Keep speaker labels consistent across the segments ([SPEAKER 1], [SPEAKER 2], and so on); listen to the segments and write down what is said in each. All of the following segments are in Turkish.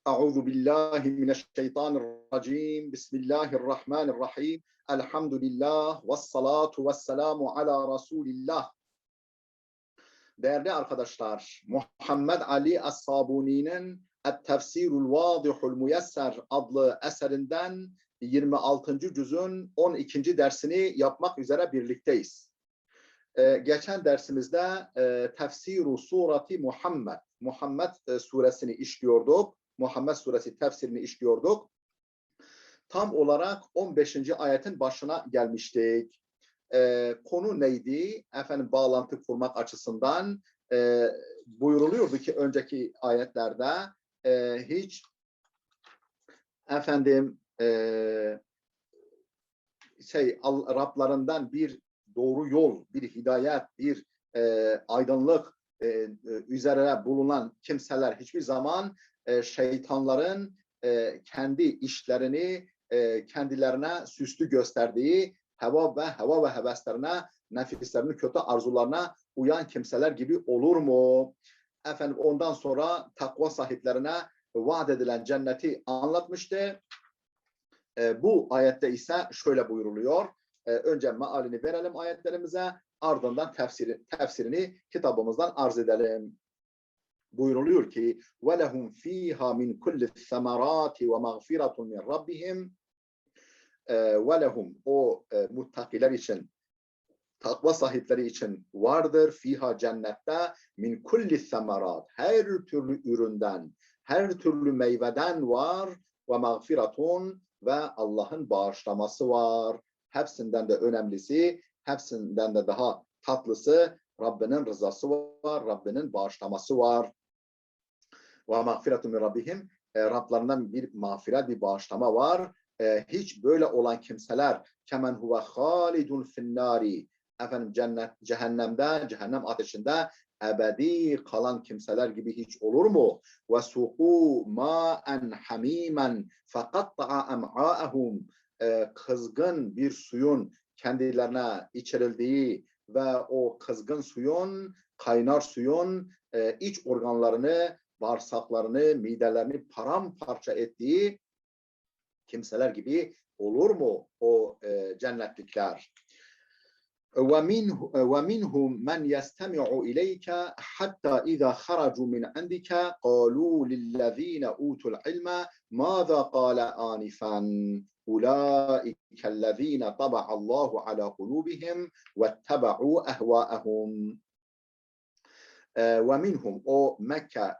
[SPEAKER 1] Euzu billahi mineşşeytanirracim. Bismillahirrahmanirrahim. Elhamdülillah ve salatu ve selamu ala Resulillah. Değerli arkadaşlar, Muhammed Ali Es-Sabuni'nin Et-Tefsirul Vadihul Müyesser adlı eserinden 26. cüzün 12. dersini yapmak üzere birlikteyiz. Geçen dersimizde Tefsir-u Surati Muhammed suresini işliyorduk. Muhammed suresi tefsirini işliyorduk. Tam olarak 15. ayetin başına gelmiştik. Konu neydi? Efendim bağlantı kurmak açısından buyuruluyordu ki önceki ayetlerde hiç efendim Rablarından bir doğru yol, bir hidayet, bir aydınlık üzere bulunan kimseler hiçbir zaman şeytanların kendi işlerini kendilerine süslü gösterdiği heva ve heveslerine, nefislerinin kötü arzularına uyan kimseler gibi olur mu? Efendim ondan sonra takva sahiplerine vaat edilen cenneti anlatmıştı. Bu ayette ise şöyle buyuruluyor. Önce mealini verelim ayetlerimize, ardından tefsirini kitabımızdan arz edelim. Buyuruluyor ki وَلَهُمْ ف۪يهَا مِنْ كُلِّ الثَّمَرَاتِ وَمَغْفِرَةٌ مِنْ رَبِّهِمْ وَلَهُمْ o muttakiler için, takva sahipleri için vardır fiha cennette min kulli semerat, her türlü üründen, her türlü meyveden var ve mağfiratun ve Allah'ın bağışlaması var. Hepsinden de önemlisi, hepsinden de daha tatlısı Rabbinin rızası var, Rabbinin bağışlaması var. Ve mağfiratun min rabbihim, Rablarından bir mağfiret, bir bağışlama var. Hiç böyle olan kimseler kemen huve halidun finnari, efendim cehennem ateşinde ebedi kalan kimseler gibi hiç olur mu? Ve suqu ma'en hamimen faqatta'a em'a'ahum, kızgın bir suyun kendilerine içirildiği ve o kızgın suyun, kaynar suyun iç organlarını, bağırsaklarını, midelerini paramparça ettiği kimseler gibi olur mu o cennetlikler? وَمِنْهُمْ مَنْ يَسْتَمِعُ إِلَيْكَ حَتَّى إِذَا خَرَجُوا مِنْ عِنْدِكَ قَالُوا لِلَّذِينَ أُوتُوا الْعِلْمَ مَاذَا قَالَ آنِفًا أُولَٰئِكَ الَّذِينَ طَبَعَ اللّٰهُ عَلَى قُلُوبِهِمْ وَاتَّبَعُوا أَهْوَاءَهُمْ. وَمِنْهُمْ o Mekke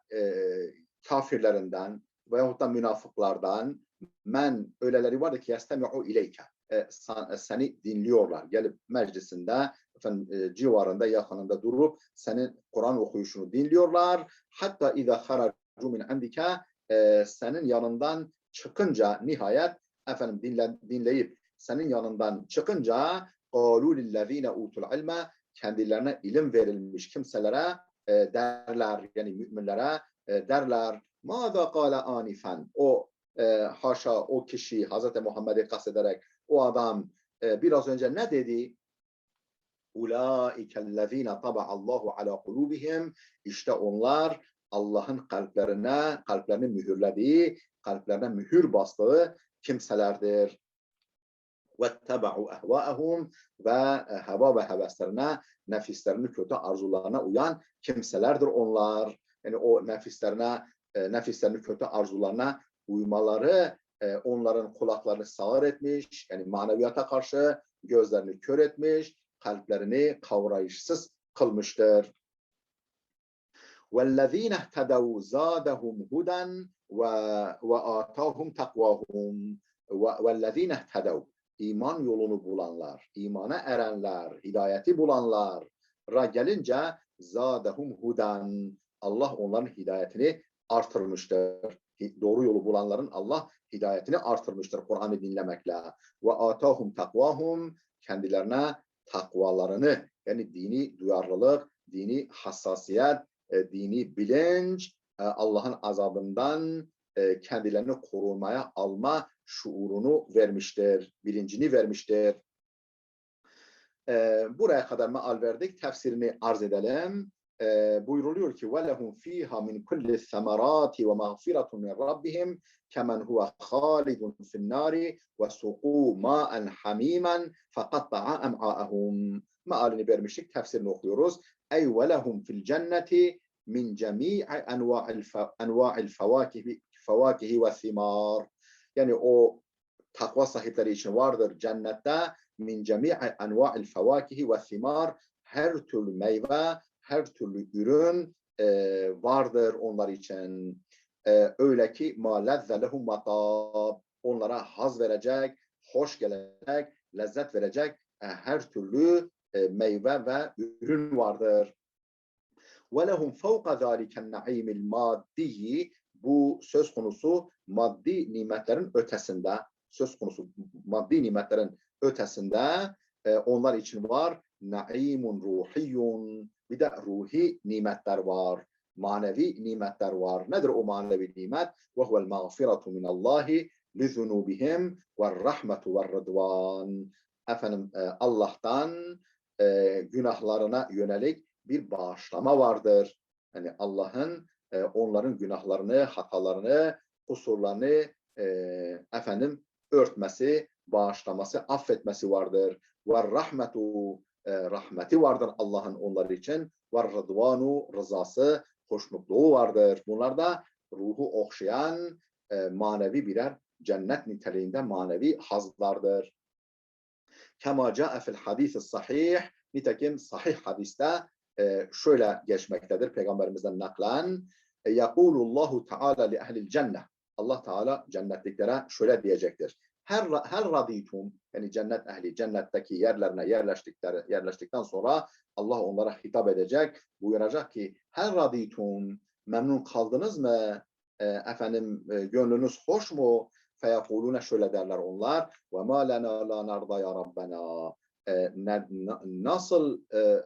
[SPEAKER 1] kafirlerinden veyahut da münafıklardan men öyleleri vardı ki yestemi'u ileyke, seni dinliyorlar. Gelip meclisinde efendim, civarında, yakınında durup senin Kur'an okuyuşunu dinliyorlar. Hatta izâ haracu min indike, senin yanından çıkınca nihayet efendim dinleyip senin yanından çıkınca قَالُوا لِلَّذ۪ينَ اُوتُوا الْعِلْمَ, kendilerine ilim verilmiş kimselere derler, yani müminlere derler. مَاذَا قَالَ آنِفًا, o haşa o kişi Hz. Muhammed'i kastederek o adam biraz önce ne dedi? اُولَٰئِكَ الَّذ۪ينَ طَبَعَ اللّٰهُ عَلَى قُلُوبِهِمْ, işte onlar Allah'ın kalplerini mühürlediği, kalplerine mühür bastığı kimselerdir. وَاتَّبَعُوا أَهْوَاءَهُمْ, ve heva ve heveslerine, nefislerinin kötü arzularına uyan kimselerdir onlar. Yani o nefislerinin kötü arzularına uymaları onların kulaklarını sağır etmiş, yani maneviyata karşı gözlerini kör etmiş, kalplerini kavrayışsız kılmıştır. وَالَّذ۪ينَ اهْتَدَوْا زَادَهُمْ هُدًا وَآتَاهُمْ تَقْوَاهُمْ. وَالَّذ۪ينَ اهْتَدَوْا, iman yolunu bulanlar, imana erenler, hidayeti bulanlara gelince zâdehum hudan, Allah onların hidayetini artırmıştır. Doğru yolu bulanların Allah hidayetini artırmıştır Kur'an'ı dinlemekle. Ve atahum takvahum, kendilerine takvalarını, yani dini duyarlılık, dini hassasiyet, dini bilinç, Allah'ın azabından kendilerini korumaya alma şuurunu vermiştir, bilincini vermiştir. Buraya kadar meal verdik, tefsirini arz edelim. buyruluyor ki وَلَهُمْ ف۪يهَا مِنْ كُلِّ الثَّمَرَاتِ وَمَغْفِرَةٌ مِنْ رَبِّهِمْ كَمَنْ هُوَ خَالِدٌ فِي النَّارِ وَسُقُوا مَاءً حَم۪يمًا فَقَطَّعَ أَمْعَاءَهُمْ. Mealini vermiştik, tefsirini okuyoruz. Ey وَلَهُمْ فِي الْجَنَّةِ min cemii enva'il fevakihi ve thimar. Yani o takva sahipleri için vardır cennette min cemii enva'il fevakihi ve thimar, her türlü meyve, her türlü ürün vardır onlar için. Öyle ki ma lezze lehum matab, onlara haz verecek, hoş gelecek, lezzet verecek her türlü meyve ve ürün vardır. وَلَهُمْ فَوْقَ ذَٰلِكَ النَّعِيمِ الْمَادِّيِّ. Bu söz konusu maddi nimetlerin ötesinde, söz konusu maddi nimetlerin ötesinde onlar için var. Naimun ruhiyun. Bir de ruhi nimetler var. Manevi nimetler var. Nedir o manevi nimet? وَهُوَ الْمَغْفِرَةُ مِنَ اللّٰهِ لِذُنُوبِهِمْ وَالرَّحْمَةُ وَالرِّضْوَانِ. Efendim Allah'tan günahlarına yönelik bir bağışlama vardır. Yani Allah'ın onların günahlarını, hatalarını, kusurlarını örtmesi, bağışlaması, affetmesi vardır. Ve rahmetu, rahmeti vardır Allah'ın onlar için. Ve rıdvanu, rızası, hoşnutluğu vardır. Bunlar da ruhu okşayan manevi birer cennet niteliğinde manevi hazlardır. Kema ca'e fil hadis-i sahih. Nitekim sahih hadiste şöyle geçmektedir Peygamberimizden naklen. Yekulullahu Teala li ehlil cennet. Allah Teala cennetliklere şöyle diyecektir. Her raditum, yani cennet ehli cennetteki yerlerine yerleştikten sonra Allah onlara hitap edecek. Buyuracak ki her raditum, memnun kaldınız mı? Gönlünüz hoş mu? Feyekulune, şöyle derler onlar. Ve ma lena la narda ya Rabbena. Nasıl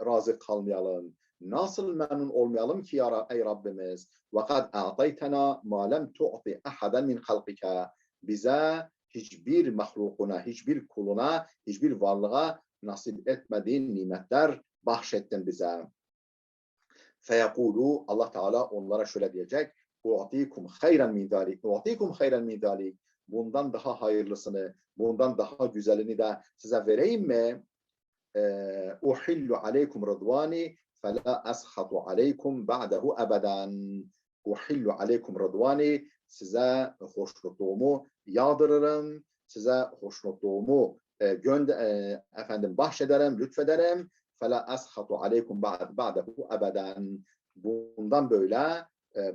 [SPEAKER 1] razı kalmayalım, nasıl memnun olmayalım ki ya ey Rabbimiz? وَقَدْ اَعْطَيْتَنَا مَا لَمْ تُعْطِ اَحَدًا مِنْ خَلْقِكَ. Bize hiçbir mahlukuna, hiçbir kuluna, hiçbir varlığa nasip etmediğin nimetler bahşettin bize. Feyekulu, Allah Teala onlara şöyle diyecek. اُعْطِيكُمْ خَيْرًا مِنْ ذَٰلِكَ. اُعْطِيكُمْ خَيْرًا مِنْ ذَٰلِكَ. Bundan daha hayırlısını, bundan daha güzelini de size vereyim mi? Uhillu aleykum rıdvani fela ashatu aleykum ba'dehu ebeden. Uhillu aleykum rıdvani, size hoşnutluğumu yağdırırım, size hoşnutluğumu bahşederim, lütfederim. Fela ashatu aleykum ba'dehu ebeden. Bundan böyle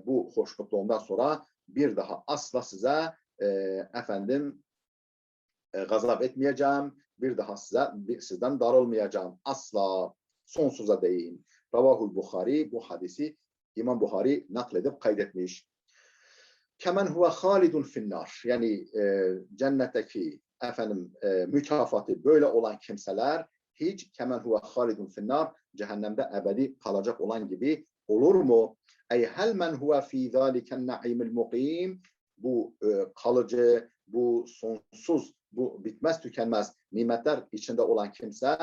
[SPEAKER 1] bu hoşnutluğumdan sonra bir daha asla size gazap etmeyeceğim, bir daha sizden darılmayacağım. Asla, sonsuza değin. Ravahul Bukhari, bu hadisi İmam Bukhari nakledip kaydetmiş. Kemen huve halidun finnar. Yani cennetteki mükafatı böyle olan kimseler hiç kemen huve halidun finnar, cehennemde ebedi kalacak olan gibi olur mu? Ey hel men huve fi zaliken na'imil mukim. Bu kalıcı, bu sonsuz, bu bitmez tükenmez nimetler içinde olan kimse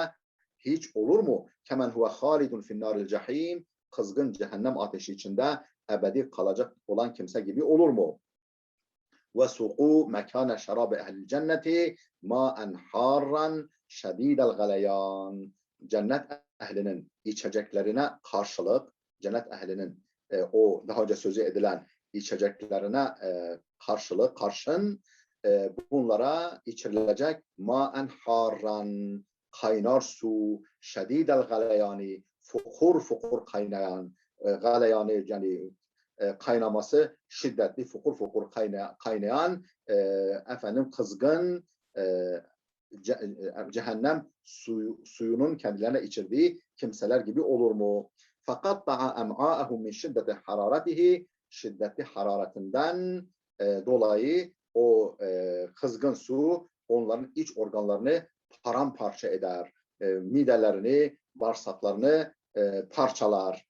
[SPEAKER 1] hiç olur mu? Kemen huve halidun finnaril cehim. Kızgın cehennem ateşi içinde ebedi kalacak olan kimse gibi olur mu? Ve suqu mekane şerabe ehlil cenneti ma'en harran şedidel galeyan. Cennet ehlinin içeceklerine karşılık, cennet ehlinin o daha önce sözü edilen içeceklerine karşın bunlara içirilecek ma'en harran, kaynar su, şedidel galeyani, fukur kaynayan, galeyani yani kaynaması şiddetli, fukur kaynayan kızgın cehennem suyunun kendilerine içirdiği kimseler gibi olur mu? Fakat da'a em'a'ahum min şiddeti hararetihi, şiddetli hararetinden dolayı o kızgın su onların iç organlarını paramparça eder. Midelerini, bağırsaklarını parçalar.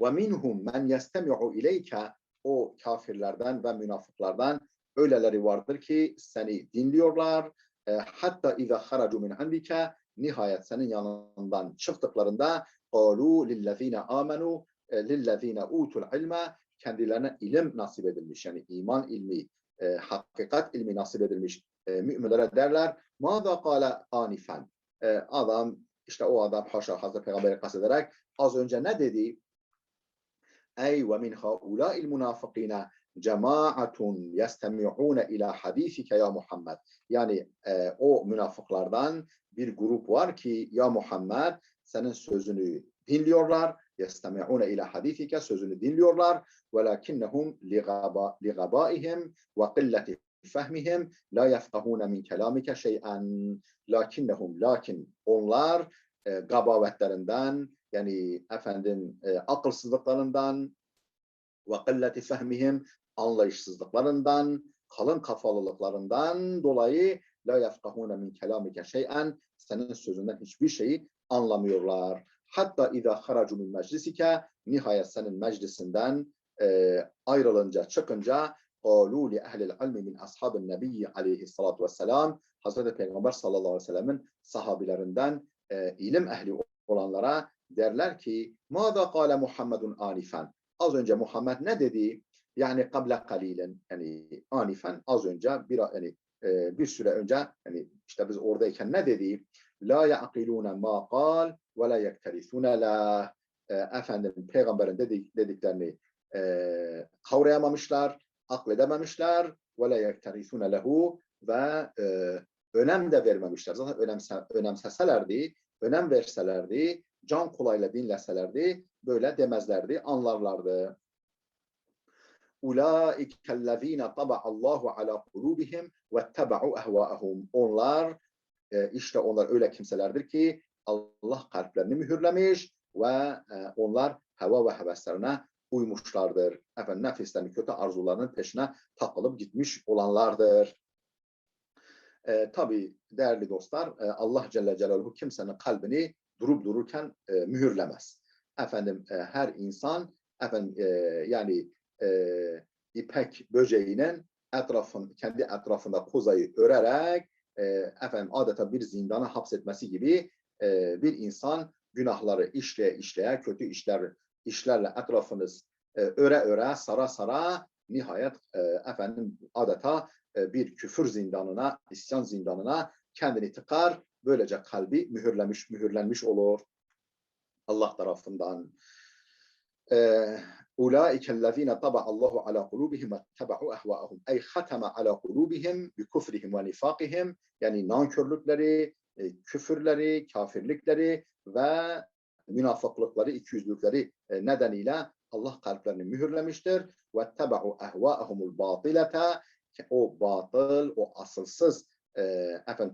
[SPEAKER 1] Ve minhum men yestemi'u ileyke. O kafirlerden ve münafıklardan öyleleri vardır ki seni dinliyorlar. Hatta iza haracu min indike, nihayet senin yanından çıktıklarında قَالُوا لِلَّذ۪ينَ آمَنُوا لِلَّذ۪ينَ utul ilme, kendilerine ilim nasip edilmiş, yani iman ilmi, hakikat ilmi nasip edilmiş müminlere derler. مَاذَا قَالَ آنِفًا, adam, işte o adam haşa Hazreti Peygamber'i kastederek az önce ne dedi? Ey ve min haulâ'il münafıkîne cemaatun yestemi'ûne ilâ hadîsike ya Muhammed. Yani o münafıklardan bir grup var ki ya Muhammed senin sözünü dinliyorlar. Yestemi'ûne ilâ hadîsike, sözünü dinliyorlar. Velakinnehum ligabâihim ve qilleti fehmihim la yefkahûne min kelamike şey'en. Lakin onlar gabavetlerinden, yani efendim akılsızlıklarından ve qilleti fehmihim, anlayışsızlıklarından, kalın kafalılıklarından dolayı la yefkahune min kelamike şey'en, senin sözünden hiçbir şeyi anlamıyorlar. Hatta izâ haracu min meclisike, nihayet senin meclisinden ayrılınca, çıkınca قَالُوا لِأَهْلِ الْعِلْمِ مِنْ أَصْحَابِ النَّبِيِّ aleyhissalatu vesselam, Hazreti Peygamber sallallahu aleyhi ve sellemin sahabilerinden ilim ehli olanlara derler ki مَاذَا قَالَ مُحَمَّدٌ آنِفًا, az önce Muhammed ne dedi? Yani kable kalilen, yani anifen, az önce, bir süre önce, yani işte biz oradayken ne dedi? La ya'qilune ma qal ve la yekterisune la, efendim peygamberin dediklerini kavrayamamışlar, akledememişler, ve la yekterisune lehu, ve önem de vermemişler. Zaten önemseselerdi, önem verselerdi, can kulağıyla dinleselerdi, böyle demezlerdi, anlarlardı. Ulaikellezine taba'allahu ala kulubihim vettebe'u ehvaehum. Onlar, işte onlar öyle kimselerdir ki Allah kalplerini mühürlemiş ve onlar heva ve heveslerine uymuşlardır. Efendim nefislerinin kötü arzularının peşine takılıp gitmiş olanlardır. Tabii değerli dostlar, Allah Celle Celaluhu kimsenin kalbini durup dururken mühürlemez. Efendim her insan yani ipek böceğinin kendi etrafında kozayı örerek efendim adeta bir zindana hapsetmesi gibi bir insan günahları işleye kötü işlerle etrafınız öre sara sara nihayet efendim adeta bir küfür zindanına, isyan zindanına kendini tıkar. Böylece kalbi mühürlenmiş olur Allah tarafından. Ulaikellezine taba'allahu ala kulubihim vettebe'u ehvaehum. Ey hateme ala kulubihim bi kufrihim ve nifakihim. Yani nankörlükleri, küfürleri, kafirlikleri ve münafıklıkları, ikiyüzlükleri nedeniyle Allah kalplerini mühürlemiştir. Vettebe'u ehvaehumul batilete. O batıl, o asılsız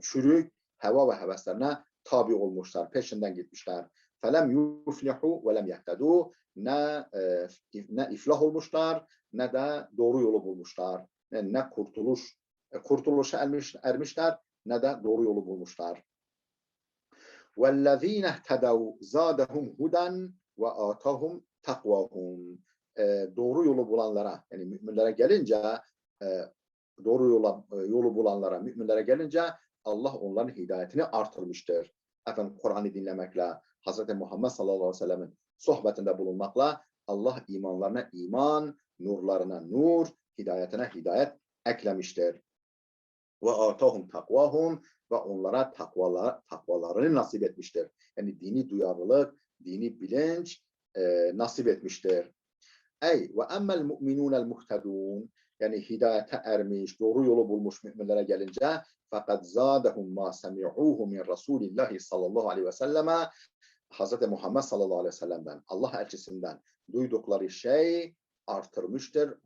[SPEAKER 1] çürük heva ve heveslerine tabi olmuşlar, peşinden gitmişler. Felem yuflihu ve lem yehtedû, ne iflah olmuşlar ne de doğru yolu bulmuşlar. Ne kurtuluşa ermişler ne de doğru yolu bulmuşlar. وَالَّذ۪ينَ اهْتَدَوْا زَادَهُمْ هُدًا وَآتَهُمْ تَقْوَهُمْ. Doğru yolu bulanlara, yani müminlere gelince, doğru yolu bulanlara, müminlere gelince Allah onların hidayetini artırmıştır. Efendim Kur'an'ı dinlemekle, Hz. Muhammed sallallahu aleyhi ve sellemin sohbetinde bulunmakla Allah imanlarına iman, nurlarına nur, hidayetine hidayet eklemiştir. Ve atahum takvahum, ve onlara takvalarını nasip etmiştir. Yani dini duyarlılık, dini bilinç nasip etmiştir. Ey ve emmel mu'minûnel muhtedûn, yani hidayete ermiş, doğru yolu bulmuş müminlere gelince fakat zâdehum mâ semi'ûhu min Rasûlillahi sallallahu aleyhi ve selleme, Hz. Muhammed sallallahu aleyhi ve sellem'den, Allah elçisinden duydukları şey artırmıştır.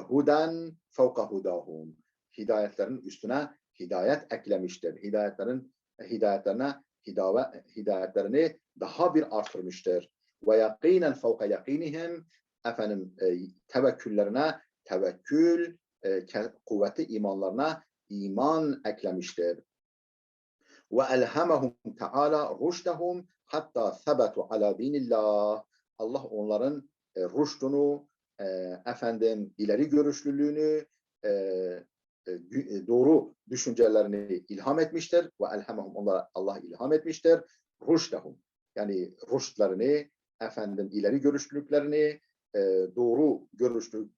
[SPEAKER 1] Huden fevka hudahum. Hidayetlerin üstüne hidayet eklemiştir. Hidayetlerini daha bir artırmıştır. Ve yakînen fevka yakînihim, efendim tevekküllerine tevekkül, kuvveti imanlarına iman eklemiştir. Ve elhamehum teala rüştehum hatta sebetu ala dinillah. Allah onların rüştünü, ileri görüşlülüğünü, doğru düşüncelerini ilham etmiştir. Ve elhamehum, onlara Allah ilham etmiştir. Ruşdahum, yani ruştlarını, efendim ileri görüşlülüklerini, doğru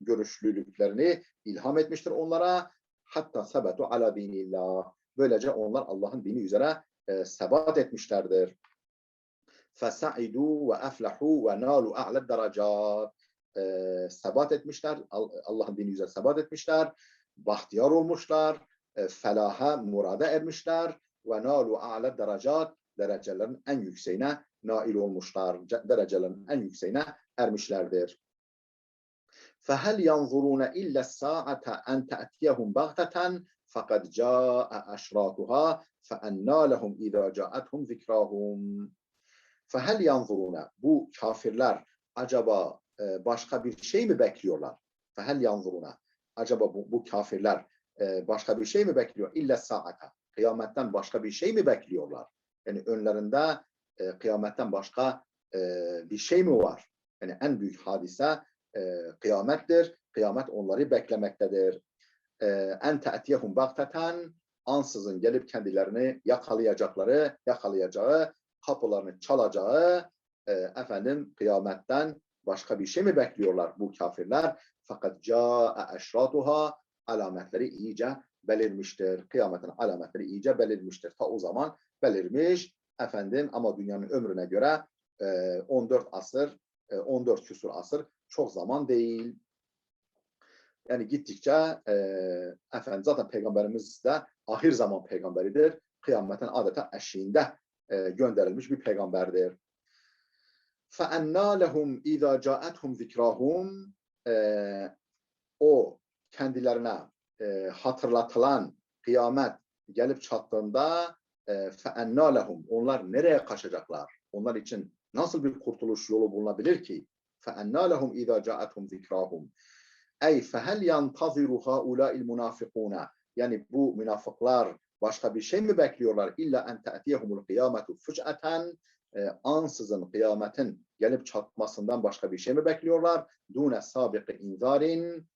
[SPEAKER 1] görüşlülüklerini ilham etmiştir onlara. Hatta sebetu ala dinillah. Böylece onlar Allah'ın dini üzere sebat etmişlerdir. Fesaidu ve eflahu ve nalu a'led derecat. Sebat etmişler, Allah'ın dini üzere sebat etmişler, bahtiyar olmuşlar, felaha murada ermişler ve nalu a'led derecat, derecelerin en yükseğine nail olmuşlar, derecelerin en yükseğine ermişlerdir. فَهَلْ يَنْظُرُونَ إِلَّا السَّاعَةَ أَنْ تَأْتِيَهُمْ بَغْتَةً فَقَدْ جَاءَ أَشْرَاطُهَا فَأَنَّى لَهُمْ إِذَا جَاءَتْهُمْ ذِكْرَاهُمْ. فَهَلْ يَنْظُرُونَ, bu kafirler acaba başka bir şey mi bekliyorlar? فَهَلْ يَنْظُرُونَ, acaba bu kafirler başka bir şey mi bekliyor? İlla saate, kıyametten başka bir şey mi bekliyorlar? Yani önlerinde kıyametten başka bir şey mi var? Yani en büyük hadise kıyamettir. Kıyamet onları beklemektedir. En te'tiyehum bagteten, ansızın gelip kendilerini yakalayacağı, kapılarını çalacağı kıyametten başka bir şey mi bekliyorlar bu kafirler? Fakat ca'e eşratuha, alametleri iyice belirmiştir. Kıyametin alametleri iyice belirmiştir. Ta o zaman belirmiş ama dünyanın ömrüne göre 14 asır, 14 küsur asır çok zaman değil. Yani gittikçe zaten Peygamberimiz de ahir zaman peygamberidir. Kıyametin adeta eşiğinde gönderilmiş bir peygamberdir. فَاَنَّا لَهُمْ اِذَا جَاءَتْهُمْ ذِكْرَهُمْ, o kendilerine hatırlatılan kıyamet gelip çattığında فَاَنَّا لَهُمْ, onlar nereye kaçacaklar? Onlar için nasıl bir kurtuluş yolu bulunabilir ki? فَاَنَّا لَهُمْ اِذَا جَاءَتْهُمْ ذِكْرَهُمْ. Ey fehel yantaziru haulâ'il münafıkûne, yani bu münafıklar başka bir şey mi bekliyorlar? İlla en te'tiyehumul kıyametu füc'eten, ansızın kıyametin gelip çatmasından başka bir şey mi bekliyorlar? Dûne sâbiqi inzârin,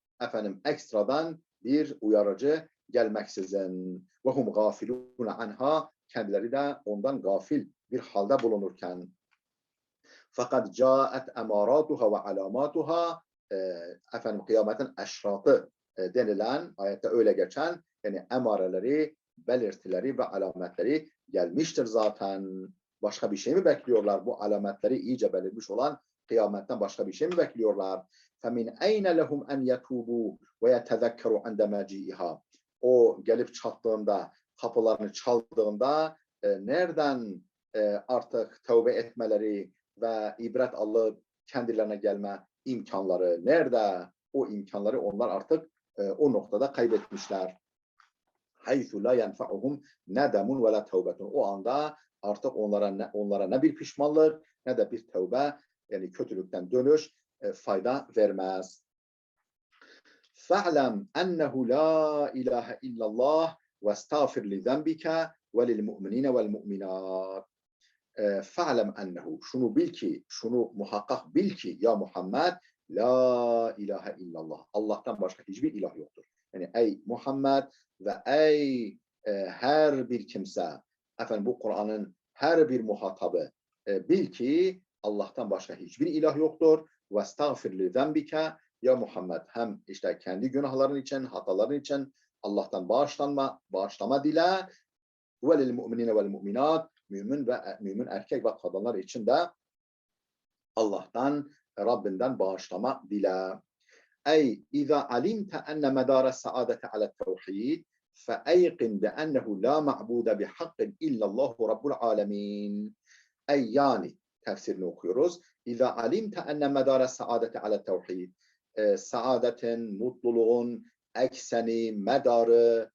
[SPEAKER 1] ekstradan bir uyarıcı gelmeksizin. Ve hum gâfilûne anha, kendileri de ondan gafil bir halde bulunurken. Fakat câet emârâtuha ve alâmâtuha, kıyametin eşratı denilen, ayette öyle geçen, yani emareleri, belirtileri ve alametleri gelmiştir zaten. Başka bir şey mi bekliyorlar? Bu alametleri iyice belirmiş olan kıyametten başka bir şey mi bekliyorlar? فَمِنْ اَيْنَ لَهُمْ اَنْ يَتُوبُوا وَيَتَذَكَّرُوا عَنْدَ مَجِيئِهَا. O gelip çattığında, kapılarını çaldığında nereden artık tövbe etmeleri ve ibret alıp kendilerine gelme imkanları, nerede o imkanları onlar artık o noktada kaybetmişler. Haythu la yenfa'uhum nedemun ve la tevbetun. O anda artık onlara ne bir pişmanlık ne de bir tevbe, yani kötülükten dönüş fayda vermez. Fa'lem ennehu la ilahe illallah ve estağfir li zenbike ve lil mu'minine vel mu'minat. Fa'lem ennehu, şunu bil ki, şunu muhakkak bil ki ya Muhammed, la ilahe illallah, Allah'tan başka hiçbir ilah yoktur. Yani ey Muhammed ve ey her bir kimse, bu Kur'an'ın her bir muhatabı, bil ki Allah'tan başka hiçbir ilah yoktur. Ve estağfir li zenbike, ya Muhammed, hem işte kendi günahların için, hataların için Allah'tan bağışlama dile. Ve lil mu'minine vel mu'minat, mümin erkek ve kadınlar için de Allah'tan, Rabbinden bağışlama dile. Ey izâ alimte enne medâre saadete alet tevhid feeyqin be'ennehu la ma'bude bihakkin illallahu rabbul alemin. Ey, yani tefsirini okuyoruz. İzâ alimte enne medâre saadete alet tevhid, saadetin, mutluluğun ekseni, medarı,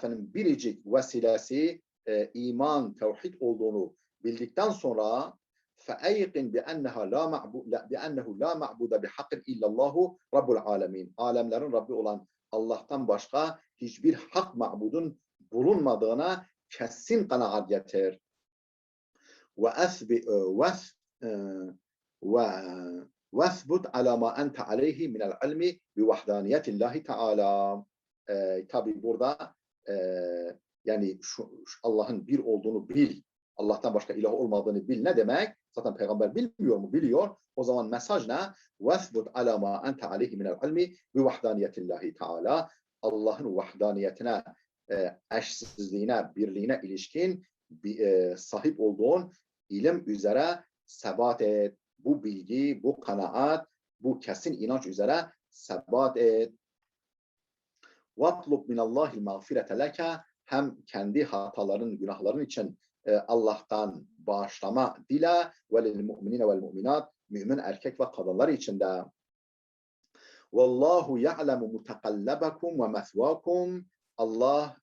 [SPEAKER 1] biricik vesilesi iman, tevhid olduğunu bildikten sonra فَاَيْقِنْ بِأَنَّهُ لَا مَعْبُودَ بِحَقٍ اِلَّا اللّٰهُ رَبُّ الْعَالَمِينَ. Alemlerin Rabbi olan Allah'tan başka hiçbir hak ma'budun bulunmadığına kesin kanaat getir. وَاثْبُتْ عَلَى مَا أَنْتَ عَلَيْهِ مِنَ الْعِلْمِ بِوَحْدَانِيَةِ اللّٰهِ تَعَالَى. tabii burada yani Allah'ın bir olduğunu bil, Allah'tan başka ilah olmadığını bil ne demek? Zaten peygamber bilmiyor mu? Biliyor. O zaman mesaj ne? وَثْبُتْ عَلَى مَا أَنْتَ عَلَيْهِ مِنَ الْعِلْمِ بِوَحْدَانِيَةِ اللّٰهِ Teala. Allah'ın vahdaniyetine, eşsizliğine, birliğine ilişkin sahip olduğun ilim üzere sebat et. Bu bilgi, bu kanaat, bu kesin inanç üzere sebat et. وَاطْلُبْ مِنَ اللّٰهِ الْمَغْفِرَةَ لَكَ. Hem kendi hataların, günahların için Allah'tan bağışlama dile. وَلِلْمُؤْمِنِينَ وَالْمُؤْمِنَاتِ. Mümin erkek ve kadınlar için de. وَاللّٰهُ يَعْلَمُ مُتَقَلَّبَكُمْ وَمَثْوَاكُمْ. Allah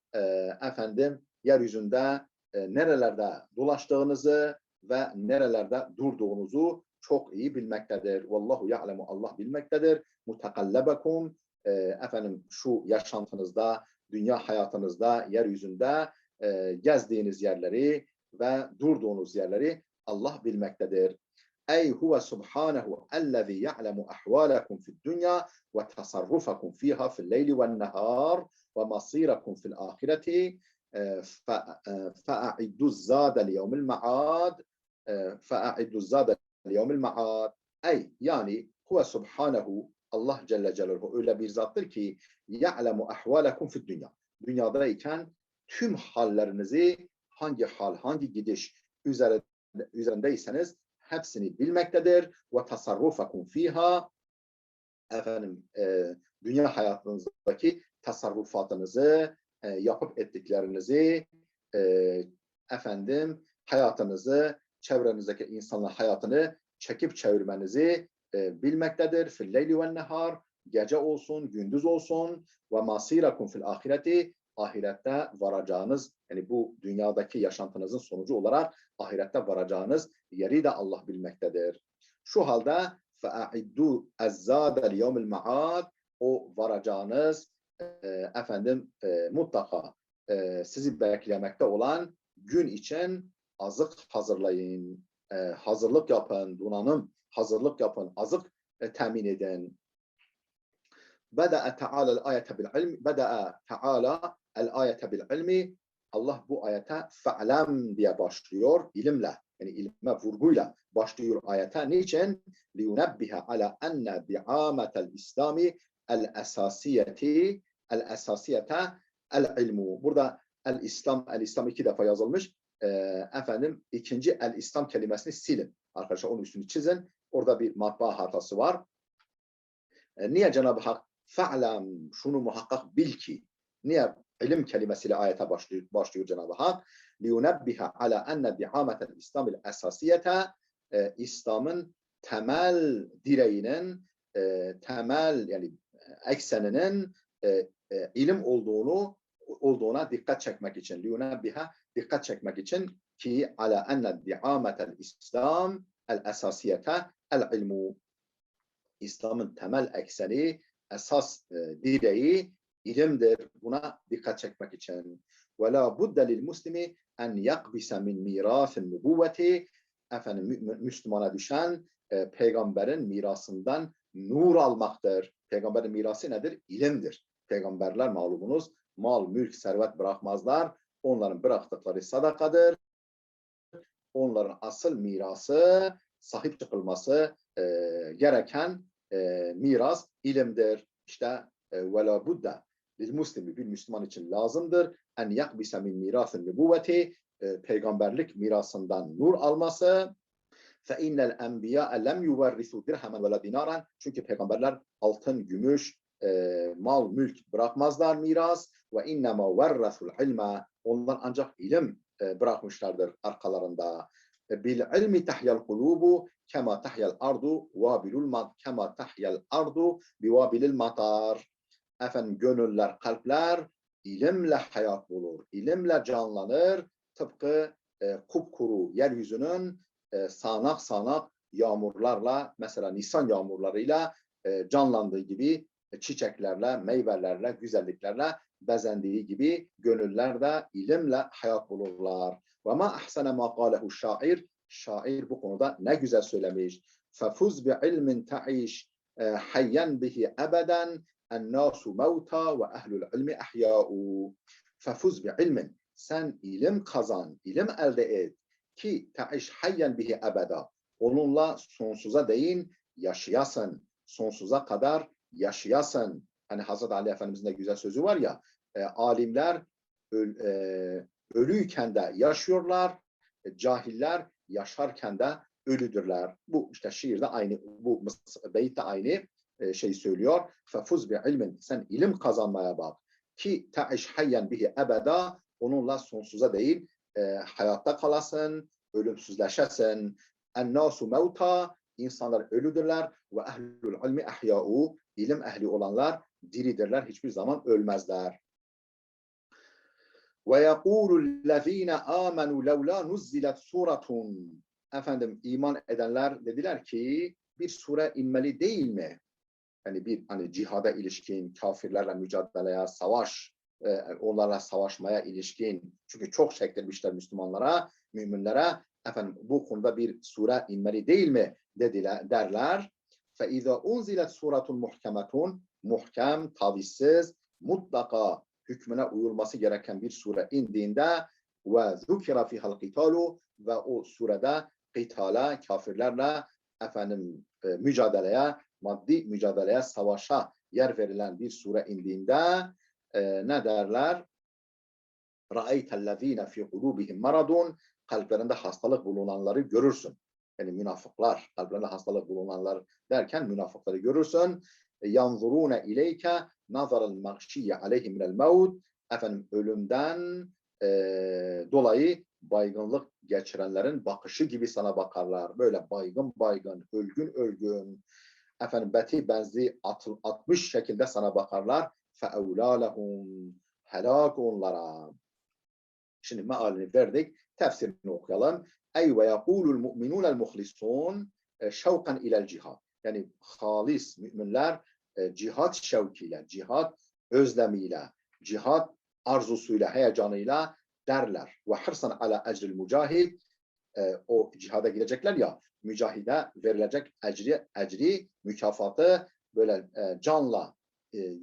[SPEAKER 1] efendim yeryüzünde nerelerde dolaştığınızı ve nerelerde durduğunuzu çok iyi bilmektedir. Vallahu ya'lemu. Allah bilmektedir. Mutakallabakum. Efendim şu yaşantınızda, dünya hayatınızda, yeryüzünde gezdiğiniz yerleri ve durduğunuz yerleri Allah bilmektedir. Ey huve subhanahu ellezî ya'lemu ahvâlekum fid-dünya ve tasarrufakum fîhâ fil-leyli ven-nehâr ve masîrakum fil-âhireti فَأَعِدُّ الزَّادَ لِيَوْمِ الْمَعَادِ فَأَعِدُّ الزَّادَ لِيَوْمِ الْمَعَادِ. Ey yani huve subhanahu, Allah Celle Celaluhu öyle bir zattır ki ya'lemu ahvalekum fid dünya. Dünyadayken tüm hallerinizi, hangi hal, hangi gidiş üzerindeyseniz hepsini bilmektedir. Ve tasarrufakum fiha. Efendim dünya hayatınızdaki tasarrufatınızı, yapıp ettiklerinizi, efendim hayatınızı, çevrenizdeki insanların hayatını çekip çevirmenizi bilmektedir. Fil-leyli ven-nehar. Gece olsun, gündüz olsun. Ve masirakum fil-ahireti. Ahirette varacağınız, yani bu dünyadaki yaşantınızın sonucu olarak ahirette varacağınız yeri de Allah bilmektedir. Şu halde فَاَعِدُّوا اَزَّادَ لِيَوْمِ الْمَعَادِ. O varacağınız efendim mutlaka sizi beklemekte olan gün için azık hazırlayın. Hazırlık yapın, donanım hazırlık yapın, azık temin edin. Beda'a Teala el-ayete bil-ilm. Beda'a Teala el-ayete bil-ilmi. Allah bu ayete fe'lem diye başlıyor, ilimle, yani ilme vurguyla başlıyor ayete. Niçin? لِيُنَبِّهَ عَلَى أَنَّ دِعَامَةَ الْإِسْلَامِ el-esasiyeti el-ilmu. Burada el-İslam iki defa yazılmış. Efendim ikinci el-İslam kelimesini silin. Arkadaşlar onun üstünü çizin. Orada bir matbaa hatası var. Niye Cenab-ı Hak fe'lem, şunu muhakkak bil ki? Niye ilim kelimesiyle ayete başlıyor Cenab-ı Hak? لِيُنَبِّهَ عَلَى أَنَّ دِعَامَةَ الْإِسْلَامِ الْأَسَاسِيَةَ. İslam'ın temel direğinin, temel yani ekseninin ilim olduğuna dikkat çekmek için, liyunabbiha, dikkat çekmek için ki ala enne di'ametel İslam el esasiyete el ilmu. İslam'ın temel ekseni, esas direği ilimdir. Buna dikkat çekmek için. Ve la budde lil muslimi en yakbise min mirafin nübüvveti. Efendim Müslümana düşen peygamberin mirasından nur almaktır. Peygamberin mirası nedir? İlimdir. Peygamberler malumunuz mal, mülk, servet bırakmazlar. Onların bıraktıkları sadakadır. Onların asıl mirası, sahip çıkılması gereken miras ilimdir. İşte وَلَا بُدَّ لِلْمُسْلِمِ, bir Müslüman için lazımdır. En yakbise min mirasın nübüvveti, peygamberlik mirasından nur alması. فَاِنَّ الْاَنْبِيَاءَ لَمْ يُوَرِّثُوا دِرْهَمًا وَلَا دِنَارًا. Çünkü peygamberler altın, gümüş, mal, mülk bırakmazlar miras. وَاِنَّمَا وَرَّثُوا الْعِلْمَ. Onlar ancak ilim bırakmışlardır arkalarında. بِالْعِلْمِ تَحْيَا الْقُلُوبُ كَمَا تَحْيَا الْاَرْضُ كَمَا تَحْيَا الْاَرْضُ بِوَابِلِ الْمَطَارِ. Efendim gönüller, kalpler ilimle hayat bulur, ilimle canlanır. Tıpkı kupkuru yeryüzünün sağanak sağanak yağmurlarla, mesela Nisan yağmurlarıyla canlandığı gibi, çiçeklerle, meyvelerle, güzelliklerle bezendiği gibi gönüller de ilimle hayat bulurlar. Ve ma ahsene ma qalehu şair. Şair bu konuda ne güzel söylemiş. Fefuz bi ilmin ta'iş hayyan bihi ebeden ennasu mevta ve ehlul ilmi ahya'u. Fefuz bi ilmin. Sen ilim kazan, ilim elde et ki ta'iş hayyen bihi ebeda. Onunla sonsuza değin yaşayasın. Sonsuza kadar yaşayasın. Hani Hazreti Ali Efendimizin de güzel sözü var ya, alimler ölüyken de yaşıyorlar, cahiller yaşarken de ölüdürler. Bu işte şiirde aynı, bu beytte aynı şey söylüyor. Fefuz bi ilmin. Sen ilim kazanmaya bak. Ki ta'iş hayyen bihi ebeda. Onunla sonsuza değil hayatta kalasın, ölümsüzleşesin. Ennasu mevta. İnsanlar ölüdürler. Ve ehlul ilmi ahya'u. İlim ehli olanlar diridirler. Hiçbir zaman ölmezler. Ve yekulü'llezîne âmenû levlâ nuzzilet suratun. Efendim iman edenler dediler ki bir sure inmeli değil mi? Yani bir hani cihada ilişkin, kafirlerle mücadeleye, savaş, onlarla savaşmaya ilişkin. Çünkü çok çektirmişler Müslümanlara, müminlere. Efendim bu konuda bir sure inmeli değil mi dediler, derler. فَاِذَا اُنْزِلَتْ سُورَةٌ مُحْكَمَةٌ. Muhkem, tavizsiz, mutlaka hükmüne uyulması gereken bir sure indiğinde ve zukira fihal qitalu, ve o surede qitala, kafirlerle efendim mücadeleye, maddi mücadeleye, savaşa yer verilen bir sure indiğinde ne derler? Ra'eytellezîne fî kulûbihim maradun. Kalplerinde hastalık bulunanları görürsün. Yani münafıklar, kalplerinde hastalık bulunanlar derken münafıkları görürsün. Yanzurûne ileyke nazarel mağşiyye aleyhi minel mevd. Efendim ölümden dolayı baygınlık geçirenlerin bakışı gibi sana bakarlar. Böyle baygın baygın, ölgün ölgün. Efendim beti benzi atmış şekilde sana bakarlar. فَاَوْلَا لَهُمْ. Helak onlara. Şimdi mealini verdik. Tefsirini okuyalım. Ey ve yekulul mu'minunel muhlisun şevkan ilel cihad. Yani halis müminler cihat şevkiyle, cihat özlemiyle, cihat arzusuyla, heyecanıyla derler. Ve hırsan ala ecril mücahid. O cihada girecekler ya, mücahide verilecek ecri, mükafatı böyle canla,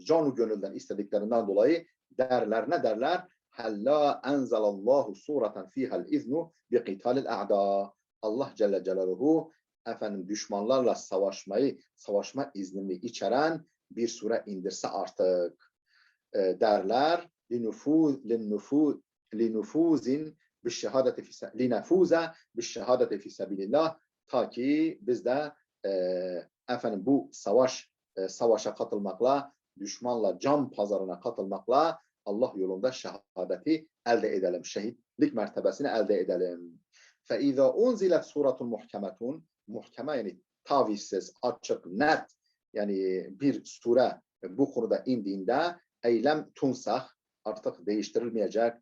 [SPEAKER 1] canı gönülden istediklerinden dolayı derler. Ne derler? Hella enzelallahu sureten fihal iznu bi qitalil a'da. Allah Celle Celaluhu efendim düşmanlarla savaşma iznini içeren bir sure indirse artık derler. Linufuzin linefuze bişşehadeti fi sebilillah, ta ki biz de efendim bu savaşa katılmakla, düşmanla can pazarına katılmakla Allah yolunda şehadeti elde edelim. Şehitlik mertebesini elde edelim. فَاِذَا اُنْزِلَتْ سُورَةٌ مُحْكَمَةٌ. Muhkeme yani tavizsiz, açık, net yani bir sure bu konuda indiğinde eylem tunsah, artık değiştirilmeyecek,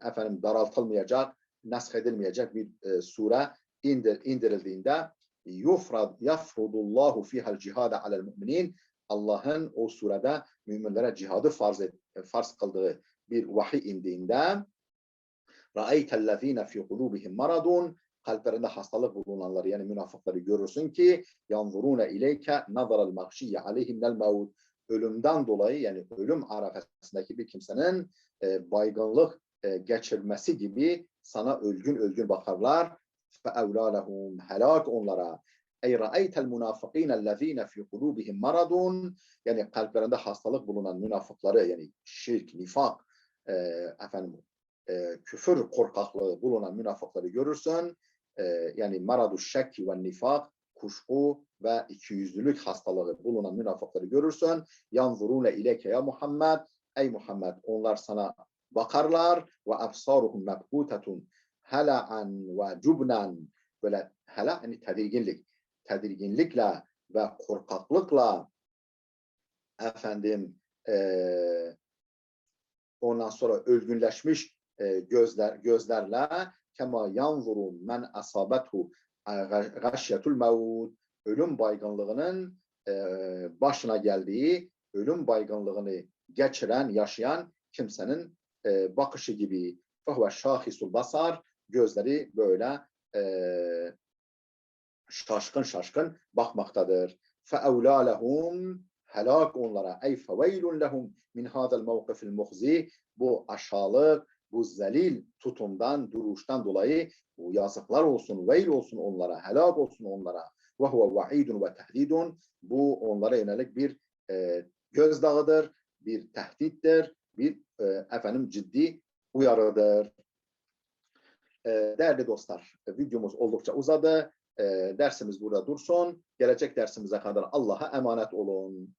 [SPEAKER 1] efendim daraltılmayacak, nesk edilmeyecek bir sure indirildiğinde yafrudullahu fihal cihade alel müminin. Allah'ın o surede müminlere cihadı farz kıldığı bir vahiy indiğinde ra'eytellezîne fî kulûbihim maradun. Kalplerinde hastalık bulunanları yani münafıkları görürsün ki yanzurûne ileyke nazarel mağşiyye aleyhim minel mevd. Ölümden dolayı yani ölüm arafesindeki bir kimsenin baygınlık geçirmesi gibi sana ölgün ölgün bakarlar. فَاَوْلَا لَهُمْ. Helak onlara. Ey ra'eytel münafıkînellezîne fî kulûbihim maradun. Yani kalplerinde hastalık bulunan münafıkları yani şirk, nifak, efendim küfür korkaklığı bulunan münafıkları görürsen yani maradu şekki ve nifak, kuşku ve ikiyüzlülük hastalığı bulunan münafıkları görürsen yanzurune ileke ya Muhammed. Ey Muhammed, onlar sana bakarlar ve absaruhum mekbutetun hela'an ve cubnan. Böyle hala yani tedirginlikle ve korkaklıkla efendim ondan sonra ölgünleşmiş gözlerle kema yanzuru men asabethu gashyetul mevd. Ölüm baygınlığının başına geldiği, ölüm baygınlığını geçiren, yaşayan kimsenin bakışı gibi. Fehuve şahisul basar. Gözleri böyle şaşkın şaşkın bakmaktadır. Feevlâ lehum. helak onlara. Ey feveylun lehum min hadal mevkifil muhzi. Bu aşağılık, bu zelil tutumdan, duruştan dolayı bu yazıklar olsun, veil olsun onlara, helak olsun onlara. Ve huve va'idun ve tehdidun. Bu onlara yönelik bir gözdağıdır, bir tehdittir, bir ciddi uyarıdır. Değerli dostlar, videomuz oldukça uzadı. Dersimiz burada dursun. Gelecek dersimize kadar Allah'a emanet olun.